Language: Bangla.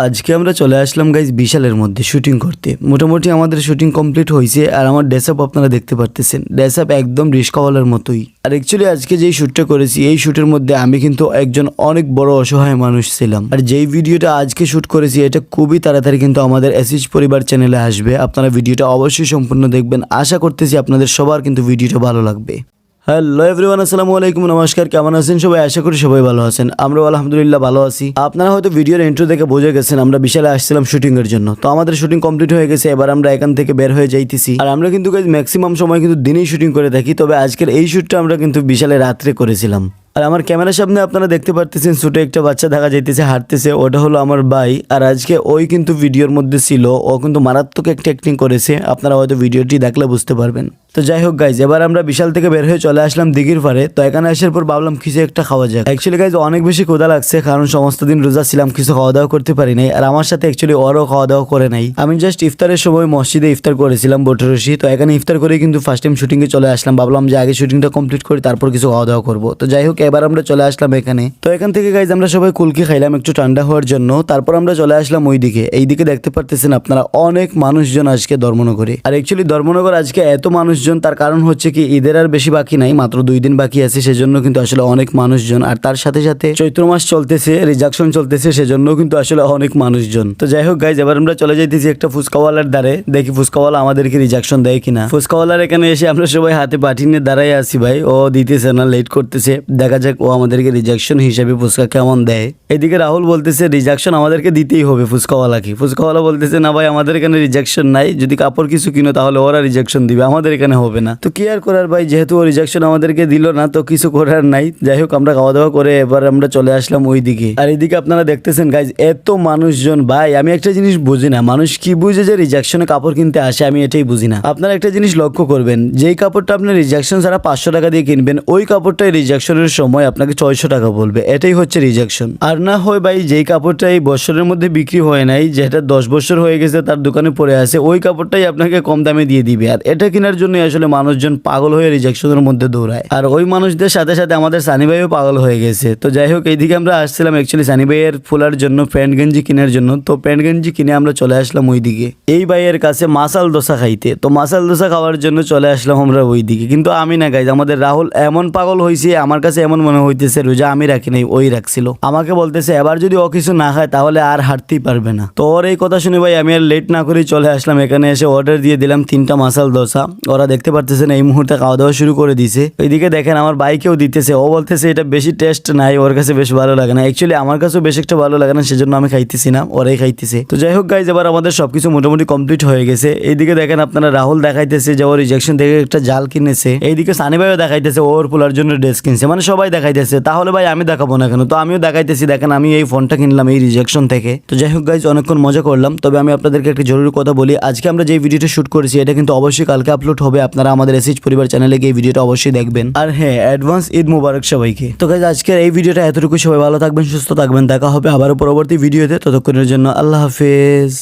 আজকে আমরা চলে আসলাম গাইজ বিশালের মধ্যে শুটিং করতে। মোটামুটি আমাদের শুটিং কমপ্লিট হয়েছে আর আমার ড্রেসআপ আপনারা দেখতে পারতেছেন, ড্রেসআপ একদম রিস্কাওয়ালার মতোই। আর অ্যাকচুয়ালি আজকে যেই শ্যুটটা করেছি এই শ্যুটের মধ্যে আমি কিন্তু একজন অনেক বড় অসহায় মানুষ ছিলাম। আর যেই ভিডিওটা আজকে শ্যুট করেছি এটা খুবই তাড়াতাড়ি কিন্তু আমাদের এসএইচ পরিবার চ্যানেলে আসবে। আপনারা ভিডিওটা অবশ্যই সম্পূর্ণ দেখবেন, আশা করতেছি আপনাদের সবার কিন্তু ভিডিওটা ভালো লাগবে। হ্যালো এভরিওয়ান, আসসালামু আলাইকুম, নমস্কার। কেমন আছেন সবাই? আশা করি সবাই ভালো আছেন, আমরাও আলহামদুলিল্লাহ ভালো আছি। আপনারা হয়তো ভিডিওর ইন্ট্রো দেখে বুঝে গেছেন আমরা বিশালে আসছিলাম শুটিং এর জন্য। তো আমাদের শুটিং কমপ্লিট হয়ে গেছে, এবার আমরা এখান থেকে বের হয়ে যাইতেছি। আর আমরা কিন্তু ম্যাক্সিমাম সময় কিন্তু দিনেই শুটিং করে থাকি, তবে আজকের এই শ্যুটটা আমরা কিন্তু বিশালে রাত্রে করেছিলাম। আর আমার ক্যামেরার সামনে আপনারা দেখতে পারতেছেন ছোট একটা বাচ্চা দেখা যাইতেছে হাঁটতেছে, ওটা হলো আমার ভাই। আর আজকে ওই কিন্তু ভিডিওর মধ্যে ছিল, ও কিন্তু মারাত্মক একটা অ্যাক্টিং করেছে, আপনারা হয়তো ভিডিওটি দেখলে বুঝতে পারবেন। তো যাই হোক গাইজ, এবার আমরা বিশাল থেকে বের হয়ে চলে আসলাম দিঘির পাড়ে। তো এখানে আসার পর ভাবলাম কিছু একটা খাওয়া যাক। অ্যাকচুয়ালি গাইজ অনেক বেশি ক্ষুধা লাগছে, কারণ সমস্ত দিন রোজা ছিলাম, কিছু খাওয়া দাওয়া করতে পারি নাই। আর আমার সাথে অ্যাকচুয়ালি ওরও খাওয়া দাওয়া করে নাই। আমি জাস্ট ইফতারের সময় মসজিদে ইফতার করেছিলাম বটরশি। তো এখানে ইফতার করে কিন্তু ফার্স্ট টাইম শুটিংয়ে চলে আসলাম। ভাবলাম যে আগে শুটিংটা কমপ্লিট করি তারপর কিছু খাওয়া দাওয়া করবো। তো যাই হোক, এবার আমরা চলে আসলাম এখানে। তো এখান থেকে গাইজ আমরা সবাই কুলকি খাইলাম একটু ঠান্ডা হওয়ার জন্য। তারপর আমরা চলে আসলাম ওই দিকে। এইদিকে দেখতে পারতেছেন আপনারা অনেক মানুষজন আজকে ধর্মনগরে। আর অ্যাকচুয়ালি ধর্মনগর আজকে এত মানুষজন, তার কারণ হচ্ছে কি ঈদের আর বেশি বাকি নাই, মাত্র 2 দিন বাকি আছে, সেজন্য কিন্তু আসলে অনেক মানুষজন। আর তার সাথে সাথে চৈত্র মাস চলতেছে, রিজাকশন চলতেছে, সেজন্য কিন্তু আসলে অনেক মানুষজন। তো যাই হোক গাইজ, এবার আমরা চলে যাইতেছি একটা ফুচকাওয়ালার দ্বারে, দেখি ফুচকাওয়ালা আমাদেরকে রিজাকশন দেয় কিনা। ফুচকাওয়ালার এখানে এসে আমরা সবাই হাতে পাটি নিয়ে দাঁড়াই আছি ভাই, ও দিতেছে না, লেট করতেছে। দেখা যাক ও আমাদেরকে রিজাকশন হিসেবে ফুচকা কেমন দেয়। এদিকে রাহুল বলতেছে রিজাকশন আমাদেরকে দিতেই হবে ফুচকাওয়ালাকে। ফুচকাওয়ালা বলতেছে না ভাই, আমাদের এখানে রিজাকশন নাই, যদি কাপড় কিছু কিনো তাহলে ওরা রিজাকশন দিবে, আমাদের এখানে হবে না। তো কি আর করার ভাই, যেহেতু ও রিজাকশন আমাদেরকে দিল না তো কিছু করার নাই। যাই হোক, আমরা খাওয়া দাওয়া করে এবার আমরা চলে আসলাম ওই দিকে। আর এইদিকে আপনারা দেখতেছেন গাইজ এত মানুষজন। ভাই আমি একটা জিনিস বুঝি না, মানুষ কি বুঝে যে রিজাকশনে কাপড় কিনতে আসে, আমি এটাই বুঝি না। আপনারা একটা জিনিস লক্ষ্য করবেন, যেই কাপড়টা আপনি রিজাকশন ছাড়া 500 টাকা দিয়ে কিনবেন, ওই কাপড়টাই রিজাকশনের সময় আপনাকে 600 টাকা বলবে, এটাই হচ্ছে রিজাকশন। আর না হয় ভাই যেই কাপড়টা এই বছরের মধ্যে বিক্রি হয় নাই, যেটা 10 বছর হয়ে গেছে তার দোকানে পড়ে আছে, ওই কাপড়টাই আপনাকে কম দামে দিয়ে দিবে। আর এটা কেনার জন্য আসলে মানুষজন পাগল হয়ে রিজাকশনের মধ্যে দৌড়ায়। আর ওই মানুষদের সাথে সাথে আমাদের সানি ভাইও পাগল হয়ে গেছে। তো যাই হোক, এইদিকে আমরা আসছিলাম অ্যাকচুয়ালি সানি ভাইয়ের ফুলার জন্য, প্যান্ট গেঞ্জি কেনার জন্য। তো প্যান্ট গেঞ্জি কিনে আমরা চলে আসলাম ওই দিকে এই ভাইয়ের কাছে মাসাল দোসা খাইতে। তো মাসাল দোসা খাওয়ার জন্য চলে আসলাম আমরা ওই দিকে। কিন্তু আমি না গাইজ, আমাদের রাহুল এমন পাগল হয়েছে, আমার কাছে এমন মনে হইতেছে রোজা আমি রাখি নাই, ওই রাখছিল। আমাকে বলতেছে এবার যদি ও কিছু না খায় তাহলে আর হাঁটতেই পারবে না। তো ওর এই কথা শুনে ভাই আমি আর লেট না করেই চলে আসলাম এখানে। এসে অর্ডার দিয়ে দিলাম 3টা মাসাল দোসা। ওরা দেখতে পারতেছেন এই মুহূর্তে খাওয়া দাওয়া শুরু করে দিছে। এইদিকে দেখেন আমার বাইকেও দিতেছে, ও বলতেছে এটা বেশি টেস্ট নাই, ওর কাছে বেশ ভালো লাগে না। অ্যাকচুয়ালি আমার কাছেও বেশ একটা ভালো লাগে না, সেজন্য আমি খাইতেছি না, ওরাই খাইতেছে। তো যাই হোক গাইজ, এবার আমাদের সবকিছু মোটামুটি কমপ্লিট হয়ে গেছে। এইদিকে দেখেন আপনারা রাহুল দেখাইতেছে যে ও রিজেকশন থেকে একটা জাল কিনেছে। এইদিকে সানি ভাইও দেখাইতেছে ওর পোলার জন্য ড্রেস কিনছে, মানে সবাই দেখাইতেছে। তাহলে ভাই আমি দেখাবো না কেন? তো আমিও দেখাইতেছি, দেখেন আমি এই ফোনটা কিনলাম এই রিজেকশন থেকে। তো যাই হোক গাইজ, অনেকক্ষণ মজা করলাম। তবে আমি আপনাদেরকে একটা জরুরি কথা বলি, আজকে আমরা যে ভিডিওটা শুট করেছি এটা কিন্তু অবশ্যই কালকে আপলোড হবে। আপনারা আমাদের এসএইচ পরিবার চ্যানেলে গিয়ে ভিডিওটা অবশ্যই দেখবেন। আর হ্যাঁ, অ্যাডভান্স ঈদ মুবারক সবাইকে। তো গাইজ আজকের এই ভিডিওটা এতটুকু, সবাই ভালো থাকবেন, সুস্থ থাকবেন, দেখা হবে আবারও পরবর্তী ভিডিওতে। ততক্ষণের জন্য আল্লাহ হাফেজ।